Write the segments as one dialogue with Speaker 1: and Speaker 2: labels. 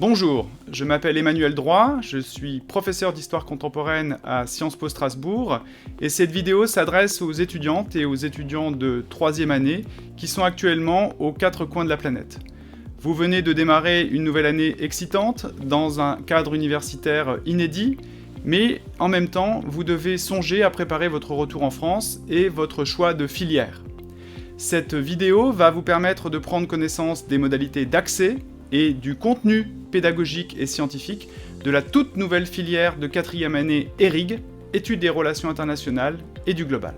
Speaker 1: Bonjour, je m'appelle Emmanuel Droit, je suis professeur d'histoire contemporaine à Sciences Po Strasbourg et cette vidéo s'adresse aux étudiantes et aux étudiants de 3e année qui sont actuellement aux 4 coins de la planète. Vous venez de démarrer une nouvelle année excitante dans un cadre universitaire inédit, mais en même temps, vous devez songer à préparer votre retour en France et votre choix de filière. Cette vidéo va vous permettre de prendre connaissance des modalités d'accès et du contenu pédagogique et scientifique de la toute nouvelle filière de 4e année ERIG, Études des relations internationales et du global.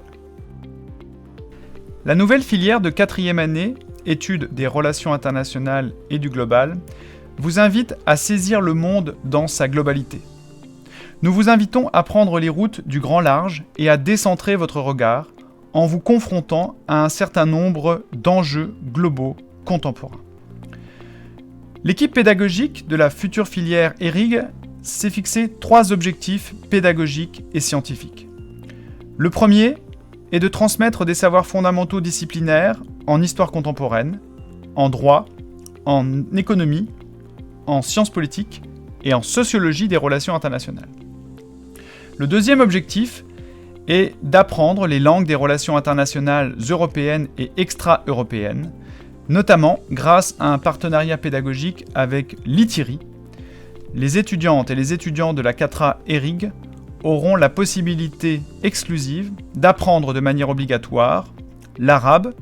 Speaker 1: La nouvelle filière de 4e année, Études des relations internationales et du global, vous invite à saisir le monde dans sa globalité. Nous vous invitons à prendre les routes du grand large et à décentrer votre regard en vous confrontant à un certain nombre d'enjeux globaux contemporains. L'équipe pédagogique de la future filière ERIG s'est fixé 3 objectifs pédagogiques et scientifiques. Le premier est de transmettre des savoirs fondamentaux disciplinaires en histoire contemporaine, en droit, en économie, en sciences politiques et en sociologie des relations internationales. Le deuxième objectif est d'apprendre les langues des relations internationales européennes et extra-européennes, notamment grâce à un partenariat pédagogique avec l'ITIRI. Les étudiantes et les étudiants de la 4A ERIG auront la possibilité exclusive d'apprendre de manière obligatoire l'arabe,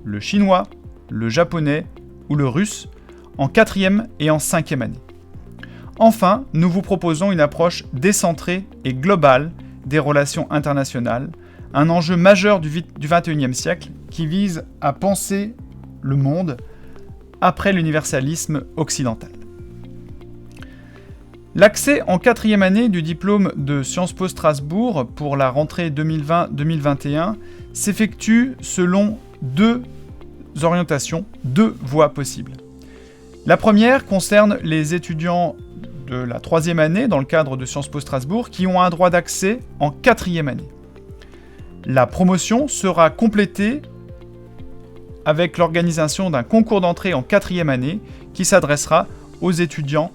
Speaker 1: le chinois, le japonais ou le russe en 4e et en 5e année. Enfin, nous vous proposons une approche décentrée et globale des relations internationales, un enjeu majeur du XXIe siècle qui vise à penser le monde après l'universalisme occidental. L'accès en 4e année du diplôme de Sciences Po Strasbourg pour la rentrée 2020-2021 s'effectue selon 2 orientations, 2 voies possibles. La première concerne les étudiants de la 3e année dans le cadre de Sciences Po Strasbourg qui ont un droit d'accès en 4e année. La promotion sera complétée avec l'organisation d'un concours d'entrée en 4e année qui s'adressera aux étudiants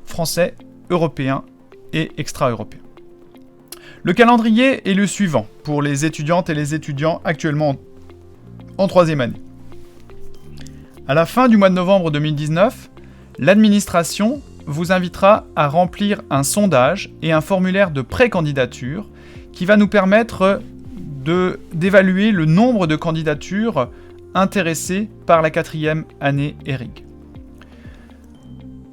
Speaker 1: français, européens et extra-européens. Le calendrier est le suivant pour les étudiantes et les étudiants actuellement en 3e année. À la fin du mois de novembre 2019, l'administration vous invitera à remplir un sondage et un formulaire de pré-candidature qui va nous permettre d'évaluer le nombre de candidatures intéressées par la 4e année ERIG.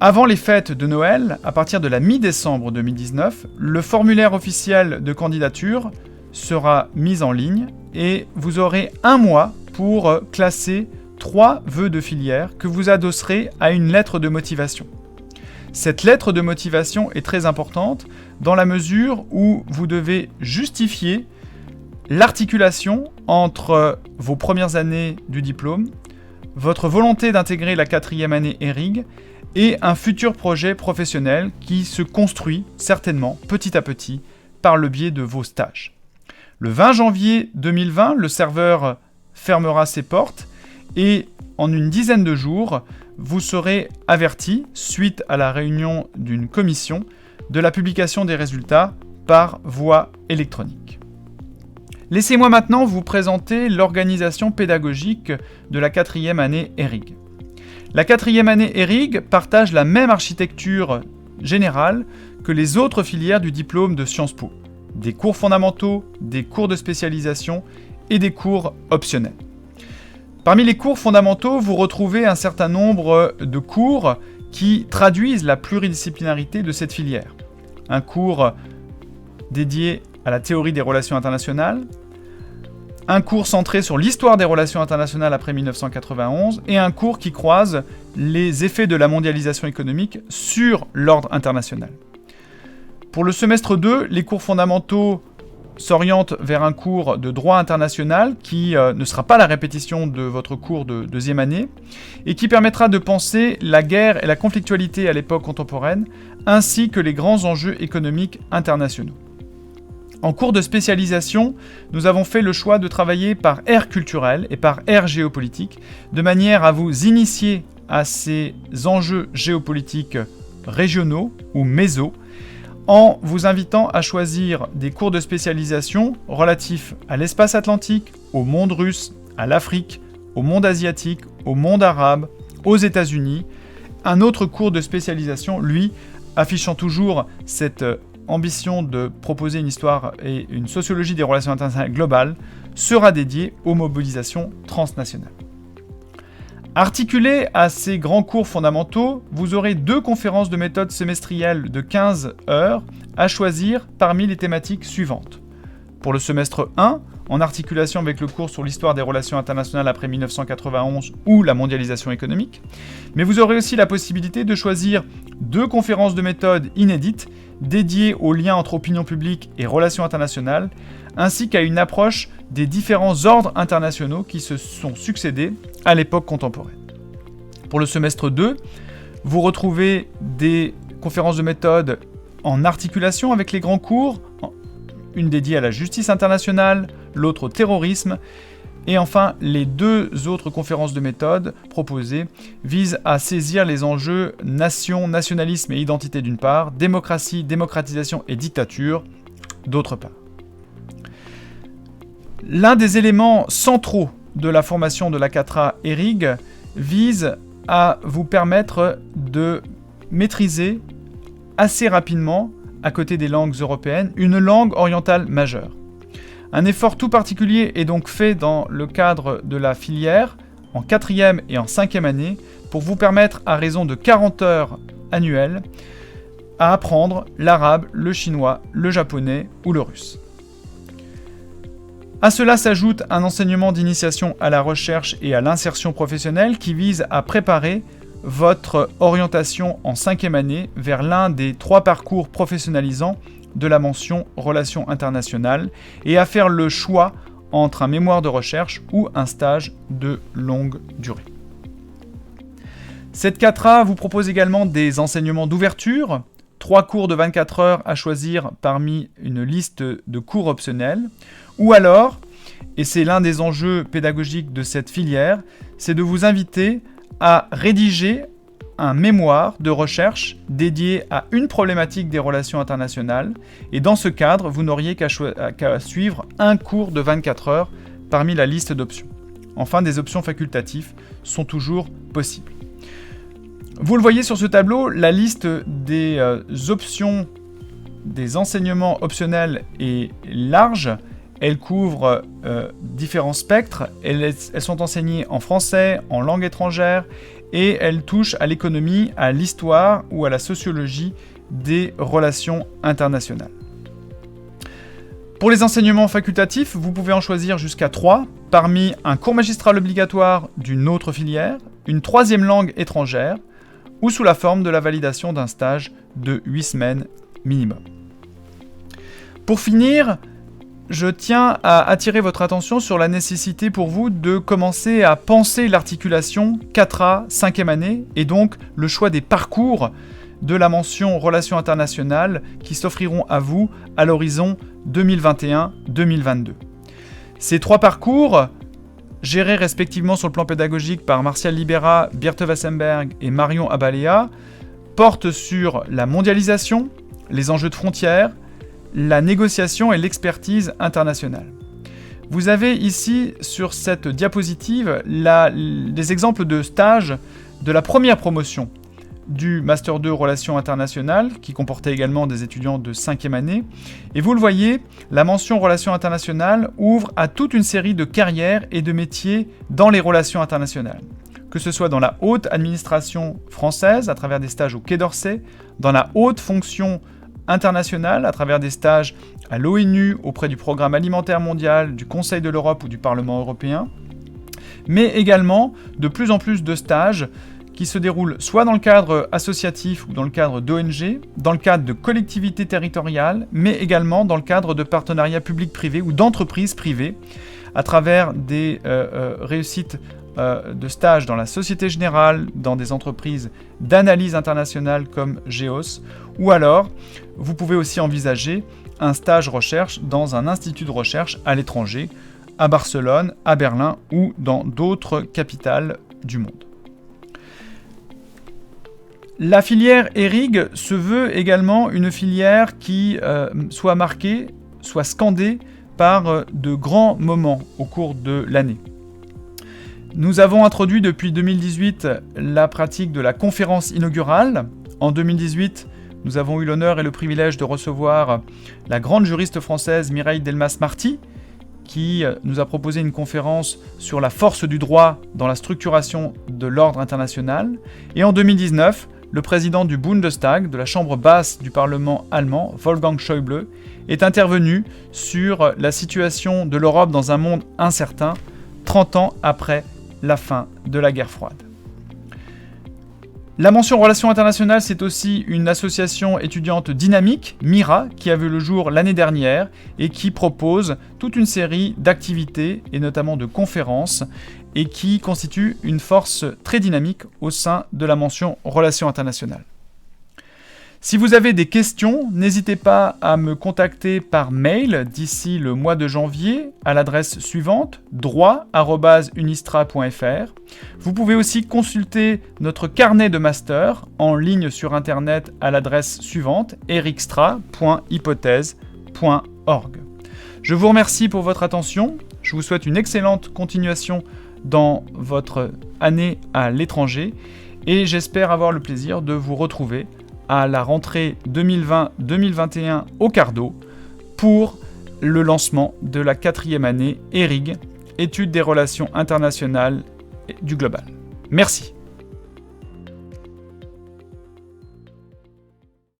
Speaker 1: Avant les fêtes de Noël, à partir de la mi-décembre 2019, le formulaire officiel de candidature sera mis en ligne et vous aurez un mois pour classer 3 vœux de filière que vous adosserez à une lettre de motivation. Cette lettre de motivation est très importante dans la mesure où vous devez justifier l'articulation entre vos premières années du diplôme, votre volonté d'intégrer la 4e année ERIG et un futur projet professionnel qui se construit certainement petit à petit par le biais de vos stages. Le 20 janvier 2020, le serveur fermera ses portes et en une dizaine de jours, vous serez averti, suite à la réunion d'une commission, de la publication des résultats par voie électronique. Laissez-moi maintenant vous présenter l'organisation pédagogique de la 4e année ERIG. La 4e année ERIG partage la même architecture générale que les autres filières du diplôme de Sciences Po. Des cours fondamentaux, des cours de spécialisation et des cours optionnels. Parmi les cours fondamentaux, vous retrouvez un certain nombre de cours qui traduisent la pluridisciplinarité de cette filière. Un cours dédié à la théorie des relations internationales, un cours centré sur l'histoire des relations internationales après 1991 et un cours qui croise les effets de la mondialisation économique sur l'ordre international. Pour le semestre 2, les cours fondamentaux s'orientent vers un cours de droit international qui ne sera pas la répétition de votre cours de 2e année et qui permettra de penser la guerre et la conflictualité à l'époque contemporaine ainsi que les grands enjeux économiques internationaux. En cours de spécialisation, nous avons fait le choix de travailler par aire culturelle et par aire géopolitique, de manière à vous initier à ces enjeux géopolitiques régionaux ou méso, en vous invitant à choisir des cours de spécialisation relatifs à l'espace atlantique, au monde russe, à l'Afrique, au monde asiatique, au monde arabe, aux États-Unis. Un autre cours de spécialisation, lui, affichant toujours cette ambition de proposer une histoire et une sociologie des relations internationales globales, sera dédié aux mobilisations transnationales. Articulées à ces grands cours fondamentaux, vous aurez 2 conférences de méthode semestrielles de 15 heures à choisir parmi les thématiques suivantes. Pour le semestre 1, en articulation avec le cours sur l'histoire des relations internationales après 1991 ou la mondialisation économique, mais vous aurez aussi la possibilité de choisir 2 conférences de méthode inédites dédiées aux liens entre opinion publique et relations internationales, ainsi qu'à une approche des différents ordres internationaux qui se sont succédés à l'époque contemporaine. Pour le semestre 2, vous retrouvez des conférences de méthode en articulation avec les grands cours, une dédiée à la justice internationale, l'autre au terrorisme, et enfin les 2 autres conférences de méthode proposées visent à saisir les enjeux nation, nationalisme et identité d'une part, démocratie, démocratisation et dictature d'autre part. L'un des éléments centraux de la formation de la CATRA ERIG vise à vous permettre de maîtriser assez rapidement, à côté des langues européennes, une langue orientale majeure. Un effort tout particulier est donc fait dans le cadre de la filière, en 4e et en 5e année, pour vous permettre, à raison de 40 heures annuelles, à apprendre l'arabe, le chinois, le japonais ou le russe. À cela s'ajoute un enseignement d'initiation à la recherche et à l'insertion professionnelle qui vise à préparer votre orientation en 5e année vers l'un des 3 parcours professionnalisants de la mention Relations internationales et à faire le choix entre un mémoire de recherche ou un stage de longue durée. Cette CATRA vous propose également des enseignements d'ouverture, 3 cours de 24 heures à choisir parmi une liste de cours optionnels, ou alors, et c'est l'un des enjeux pédagogiques de cette filière, c'est de vous inviter à rédiger un mémoire de recherche dédié à une problématique des relations internationales, et dans ce cadre, vous n'auriez qu'à suivre un cours de 24 heures parmi la liste d'options. Enfin, des options facultatives sont toujours possibles. Vous le voyez sur ce tableau, la liste des options des enseignements optionnels est large. Elle couvre différents spectres. Elles sont enseignées en français, en langue étrangère, et elles touchent à l'économie, à l'histoire ou à la sociologie des relations internationales. Pour les enseignements facultatifs, vous pouvez en choisir jusqu'à 3, parmi un cours magistral obligatoire d'une autre filière, une 3e langue étrangère, ou sous la forme de la validation d'un stage de 8 semaines minimum. Pour finir, je tiens à attirer votre attention sur la nécessité pour vous de commencer à penser l'articulation CATRA 5e année et donc le choix des parcours de la mention Relations internationales qui s'offriront à vous à l'horizon 2021-2022. Ces 3 parcours, gérés respectivement sur le plan pédagogique par Martial Libera, Birte Wassenberg et Marion Abalea, portent sur la mondialisation, les enjeux de frontières, la négociation et l'expertise internationale. Vous avez ici, sur cette diapositive, des exemples de stages de la première promotion du Master 2 Relations internationales, qui comportait également des étudiants de 5e année. Et vous le voyez, la mention Relations internationales ouvre à toute une série de carrières et de métiers dans les relations internationales. Que ce soit dans la haute administration française, à travers des stages au Quai d'Orsay, dans la haute fonction internationale, à travers des stages à l'ONU, auprès du Programme alimentaire mondial, du Conseil de l'Europe ou du Parlement européen, mais également de plus en plus de stages qui se déroulent soit dans le cadre associatif ou dans le cadre d'ONG, dans le cadre de collectivités territoriales, mais également dans le cadre de partenariats publics-privés ou d'entreprises privées, à travers des réussites de stages dans la Société Générale, dans des entreprises d'analyse internationale comme GEOS, ou alors vous pouvez aussi envisager un stage recherche dans un institut de recherche à l'étranger, à Barcelone, à Berlin ou dans d'autres capitales du monde. La filière ERIG se veut également une filière qui soit marquée, soit scandée par de grands moments au cours de l'année. Nous avons introduit depuis 2018 la pratique de la conférence inaugurale. En 2018, nous avons eu l'honneur et le privilège de recevoir la grande juriste française Mireille Delmas-Marty, qui nous a proposé une conférence sur la force du droit dans la structuration de l'ordre international. Et en 2019, le président du Bundestag, de la chambre basse du Parlement allemand, Wolfgang Schäuble, est intervenu sur la situation de l'Europe dans un monde incertain, 30 ans après la fin de la guerre froide. La mention Relations internationales, c'est aussi une association étudiante dynamique, MIRA, qui a vu le jour l'année dernière et qui propose toute une série d'activités et notamment de conférences et qui constitue une force très dynamique au sein de la mention Relations internationales. Si vous avez des questions, n'hésitez pas à me contacter par mail d'ici le mois de janvier à l'adresse suivante, droit@unistra.fr. Vous pouvez aussi consulter notre carnet de master en ligne sur internet à l'adresse suivante, ericstra.hypothèse.org. Je vous remercie pour votre attention, je vous souhaite une excellente continuation dans votre année à l'étranger et j'espère avoir le plaisir de vous retrouver à la rentrée 2020-2021 au Cardo pour le lancement de la 4e année ERIG, étude des relations internationales du global. Merci.